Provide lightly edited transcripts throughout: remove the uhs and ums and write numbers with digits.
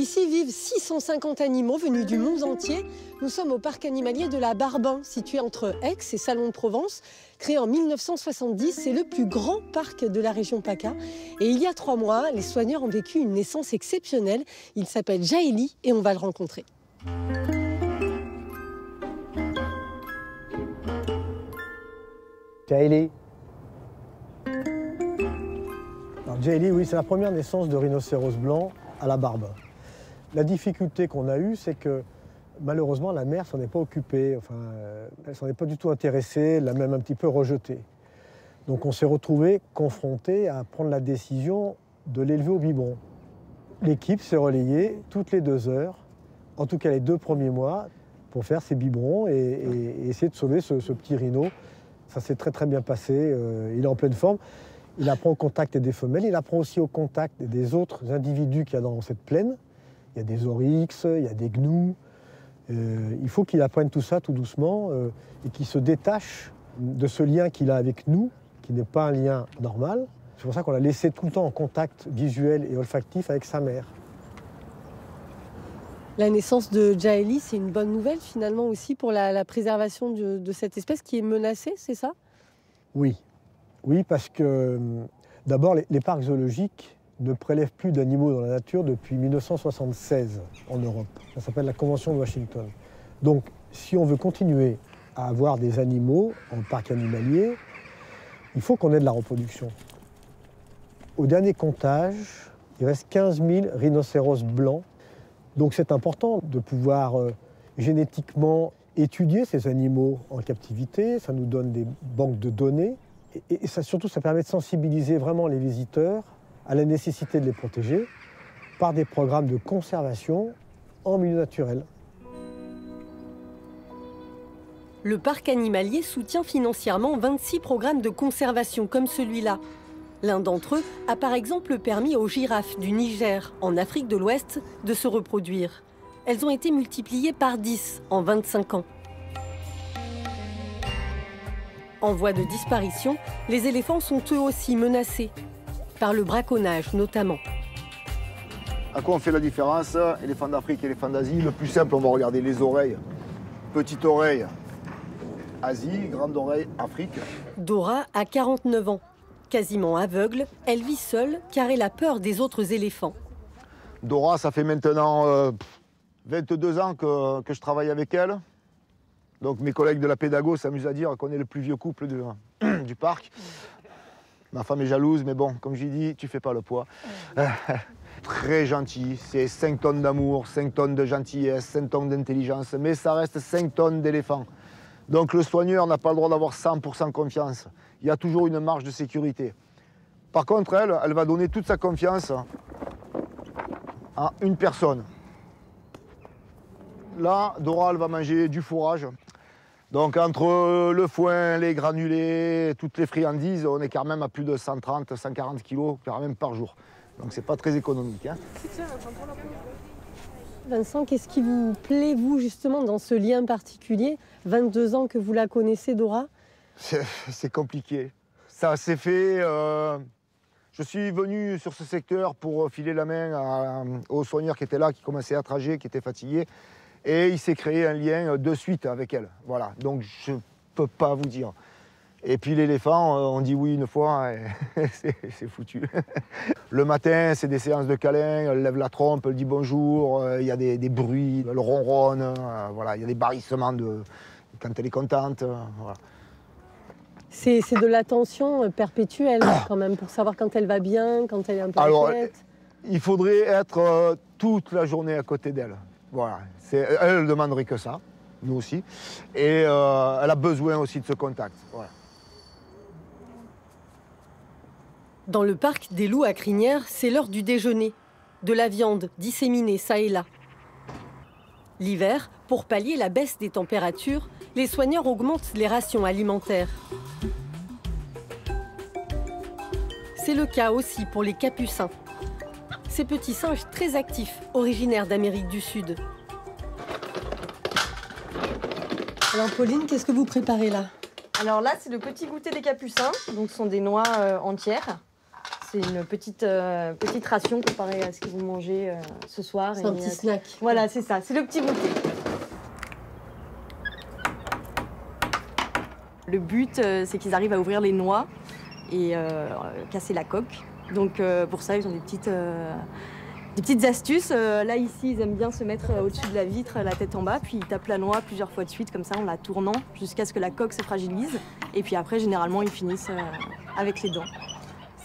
Ici vivent 650 animaux venus du monde entier. Nous sommes au parc animalier de la Barben, situé entre Aix et Salon de Provence. Créé en 1970, c'est le plus grand parc de la région PACA. Et il y a 3 mois, les soigneurs ont vécu une naissance exceptionnelle. Il s'appelle Jaéli et on va le rencontrer. Jaéli. Jaéli, oui, c'est la première naissance de rhinocéros blanc à la Barben. La difficulté qu'on a eue, c'est que malheureusement, la mère s'en est pas occupée, enfin, elle s'en est pas du tout intéressée, elle l'a même un petit peu rejetée. Donc on s'est retrouvé confronté à prendre la décision de l'élever au biberon. L'équipe s'est relayée toutes les 2 heures, en tout cas les 2 premiers mois, pour faire ces biberons et essayer de sauver ce petit rhino. Ça s'est très bien passé, il est en pleine forme. Il apprend au contact des femelles, il apprend aussi au contact des autres individus qu'il y a dans cette plaine. Il y a des oryx, il y a des gnous. Il faut qu'il apprenne tout ça tout doucement et qu'il se détache de ce lien qu'il a avec nous, qui n'est pas un lien normal. C'est pour ça qu'on l'a laissé tout le temps en contact visuel et olfactif avec sa mère. La naissance de Jaéli, c'est une bonne nouvelle finalement aussi pour la préservation de cette espèce qui est menacée, c'est ça? Oui. Oui, parce que d'abord, les parcs zoologiques ne prélèvent plus d'animaux dans la nature depuis 1976 en Europe. Ça s'appelle la Convention de Washington. Donc, si on veut continuer à avoir des animaux en parc animalier, il faut qu'on ait de la reproduction. Au dernier comptage, il reste 15 000 rhinocéros blancs. Donc c'est important de pouvoir génétiquement étudier ces animaux en captivité. Ça nous donne des banques de données. Et ça, surtout, ça permet de sensibiliser vraiment les visiteurs à la nécessité de les protéger par des programmes de conservation en milieu naturel. Le parc animalier soutient financièrement 26 programmes de conservation comme celui-là. L'un d'entre eux a par exemple permis aux girafes du Niger, en Afrique de l'Ouest, de se reproduire. Elles ont été multipliées par 10 en 25 ans. En voie de disparition, les éléphants sont eux aussi menacés, par le braconnage notamment. À quoi on fait la différence? Éléphant d'Afrique, éléphant d'Asie. Le plus simple, on va regarder les oreilles. Petite oreille, Asie, grande oreille, Afrique. Dora a 49 ans. Quasiment aveugle, elle vit seule car elle a peur des autres éléphants. Dora, ça fait maintenant 22 ans que je travaille avec elle. Donc mes collègues de la pédago s'amusent à dire qu'on est le plus vieux couple du parc. Ma femme est jalouse, mais bon, comme j'ai dit, tu fais pas le poids. Très gentil, c'est 5 tonnes d'amour, 5 tonnes de gentillesse, 5 tonnes d'intelligence, mais ça reste 5 tonnes d'éléphants. Donc le soigneur n'a pas le droit d'avoir 100% confiance. Il y a toujours une marge de sécurité. Par contre, elle va donner toute sa confiance à une personne. Là, Dora, elle va manger du fourrage. Donc entre le foin, les granulés, toutes les friandises, on est quand même à plus de 130, 140 kilos quand même par jour. Donc c'est pas très économique. Hein. Vincent, qu'est-ce qui vous plaît, vous, justement, dans ce lien particulier? 22 ans que vous la connaissez, Dora? C'est compliqué. Ça s'est fait... Je suis venu sur ce secteur pour filer la main au soigneur qui était là, qui commençait à être âgé, qui était fatigué. Et il s'est créé un lien de suite avec elle. Voilà, donc je ne peux pas vous dire. Et puis l'éléphant, on dit oui une fois, c'est foutu. Le matin, c'est des séances de câlins, elle lève la trompe, elle dit bonjour, il y a des bruits, elle ronronne, voilà, il y a des barrissements quand elle est contente. Voilà. C'est de l'attention perpétuelle quand même, pour savoir quand elle va bien, quand elle est un peu inquiète. Il faudrait être toute la journée à côté d'elle. Voilà. Elle ne demanderait que ça, nous aussi. Et elle a besoin aussi de ce contact. Voilà. Dans le parc des loups à crinière, c'est l'heure du déjeuner. De la viande disséminée ça et là. L'hiver, pour pallier la baisse des températures, les soigneurs augmentent les rations alimentaires. C'est le cas aussi pour les capucins. Ces petits singes très actifs, originaires d'Amérique du Sud. Alors Pauline, qu'est-ce que vous préparez là? Alors là, c'est le petit goûter des capucins. Donc ce sont des noix entières. c'est une petite ration comparée à ce qu'ils vont manger ce soir. C'est un petit snack. Voilà, c'est ça, c'est le petit goûter. Le but, c'est qu'ils arrivent à ouvrir les noix et casser la coque. Donc pour ça, ils ont des petites astuces. Là, ici, ils aiment bien se mettre au-dessus de la vitre, la tête en bas, puis ils tapent la noix plusieurs fois de suite, comme ça, en la tournant, jusqu'à ce que la coque se fragilise. Et puis après, généralement, ils finissent avec les dents.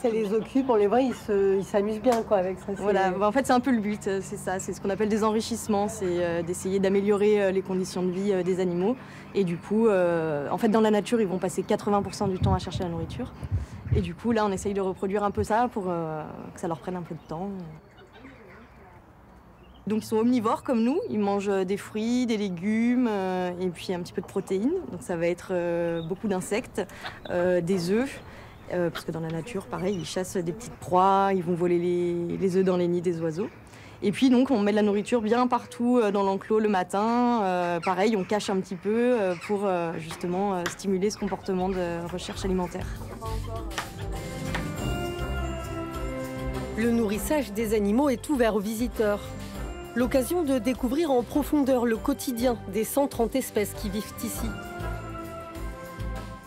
Ça les occupe, on les voit, ils s'amusent bien quoi, avec ça. Voilà, en fait, c'est un peu le but, c'est ça. C'est ce qu'on appelle des enrichissements, c'est d'essayer d'améliorer les conditions de vie des animaux. Et du coup, en fait, dans la nature, ils vont passer 80% du temps à chercher la nourriture. Et du coup, là, on essaye de reproduire un peu ça pour que ça leur prenne un peu de temps. Donc ils sont omnivores comme nous, ils mangent des fruits, des légumes et puis un petit peu de protéines. Donc ça va être beaucoup d'insectes, des œufs, parce que dans la nature, pareil, ils chassent des petites proies, ils vont voler les œufs dans les nids des oiseaux. Et puis donc on met de la nourriture bien partout dans l'enclos le matin. Pareil, on cache un petit peu pour justement stimuler ce comportement de recherche alimentaire. Le nourrissage des animaux est ouvert aux visiteurs. L'occasion de découvrir en profondeur le quotidien des 130 espèces qui vivent ici.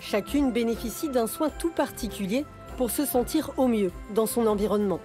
Chacune bénéficie d'un soin tout particulier pour se sentir au mieux dans son environnement.